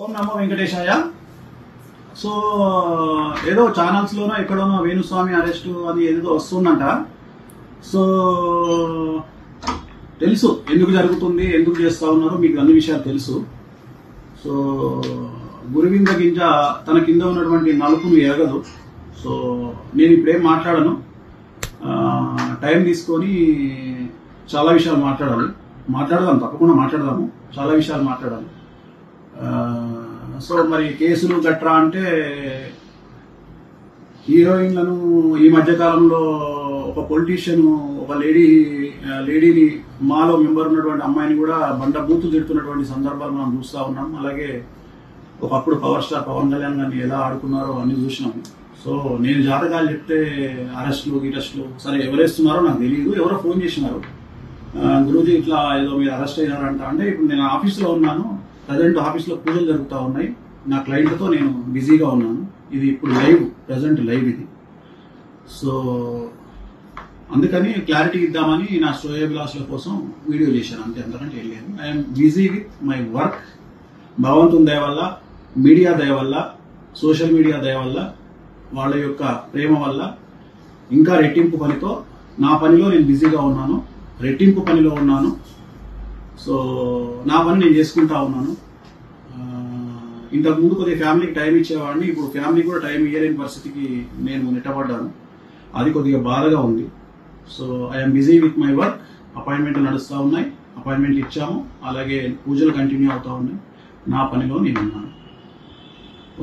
ఓం నమో వెంకటేశాయ. So ఏదో ఛానల్స్లోనో ఎక్కడోనో Venu Swamy arrest అని ఏదో వస్తుందంట. సో తెలుసు ఎందుకు జరుగుతుంది, ఎందుకు చేస్తా ఉన్నారో మీకు అన్ని విషయాలు తెలుసు. సో గురువింద గింజ తన కింద ఉన్నటువంటి నలుపును ఎరగదు. సో నేను ఇప్పుడేం మాట్లాడను, టైం తీసుకొని చాలా విషయాలు మాట్లాడదాం, తప్పకుండా మాట్లాడదాము, చాలా విషయాలు మాట్లాడాలి. సో మరి కేసులు గట్రా అంటే హీరోయిన్లను ఈ మధ్యకాలంలో ఒక పొలిటీషియన్ ఒక లేడీని మాలో మెంబర్ ఉన్నటువంటి అమ్మాయిని కూడా బండబూతులు తిడుతున్నటువంటి సందర్భాలు మనం చూస్తూ ఉన్నాం. అలాగే ఒకప్పుడు పవర్ స్టార్ పవన్ కళ్యాణ్ గారిని ఎలా ఆడుకున్నారో అన్ని చూసినాం. సో నేను జాతకాలు చెప్తే అరెస్టులు సరే ఎవరేస్తున్నారో నాకు తెలియదు. ఎవరో ఫోన్ చేసినారు, గురూజీ ఇట్లా ఏదో మీరు అరెస్ట్ అయినారంట. అంటే ఇప్పుడు నేను ఆఫీస్లో ఉన్నాను, ప్రజెంట్ ఆఫీస్లో పూజలు జరుగుతూ ఉన్నాయి, నా క్లయింట్తో నేను బిజీగా ఉన్నాను. ఇది ఇప్పుడు ప్రజెంట్ లైవ్ ఇది. సో అందుకని క్లారిటీ ఇద్దామని నా శ్రేయోభిలాషుల కోసం వీడియో చేశాను, అంతే, అంతకంటే ఏం లేదు. I'm busy with my work. భగవంతుని దయ వల్ల, మీడియా దయ వల్ల, సోషల్ మీడియా దయ వల్ల, వాళ్ళ యొక్క ప్రేమ వల్ల ఇంకా రెట్టింపు పనితో నా పనిలో నేను బిజీగా ఉన్నాను, రెట్టింపు పనిలో ఉన్నాను. సో నా పని నేను చేసుకుంటా ఉన్నాను. ఇంతకుముందు కొద్దిగా ఫ్యామిలీకి టైం ఇచ్చేవాడిని, ఇప్పుడు ఫ్యామిలీ కూడా టైం ఇవ్వలేని పరిస్థితికి నేను నెట్టబడ్డాను. అది కొద్దిగా బాధగా ఉంది. So I'm busy with my work. Appointment నడుస్తూ ఉన్నాయి, అపాయింట్మెంట్ ఇచ్చాము, అలాగే పూజలు కంటిన్యూ అవుతూ ఉన్నాయి. నా పనిలో నేను ఉన్నాను.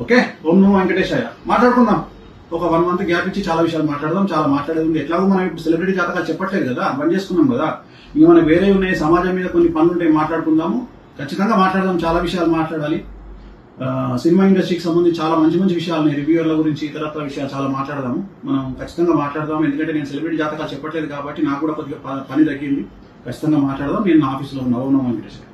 ఓకే, ఓం నమో వెంకటేశాయ. మాట్లాడుకుందాం, ఒక 1 month గ్యాప్ ఇచ్చి చాలా విషయాలు మాట్లాడదాం. చాలా మాట్లాడేది ఉంది. ఎట్లాగో మనం ఇప్పుడు సెలబ్రిటీ జాతకాలు చెప్పట్లేదు కదా, బంద్ చేసుకున్నాం కదా. ఇంకా మనకు వేరే ఉన్నాయి, సమాజం మీద కొన్ని పనులు ఉంటాయి, మాట్లాడుకుందాము, ఖచ్చితంగా మాట్లాడదాం. చాలా విషయాలు మాట్లాడాలి. సినిమా ఇండస్ట్రీకి సంబంధించి చాలా మంచి మంచి విషయాలు, రివ్యూవర్ల గురించి, ఇతరత్ర విషయాలు చాలా మాట్లాడదాము. మనం ఖచ్చితంగా మాట్లాడదాం. ఎందుకంటే నేను సెలబ్రిటీ జాతకాలు చెప్పట్లేదు కాబట్టి నాకు కూడా కొద్దిగా పని తగ్గింది. ఖచ్చితంగా మాట్లాడదాం. నేను నా ఆఫీస్లో ఉన్న ఓం నమో వెంకటేశాయ.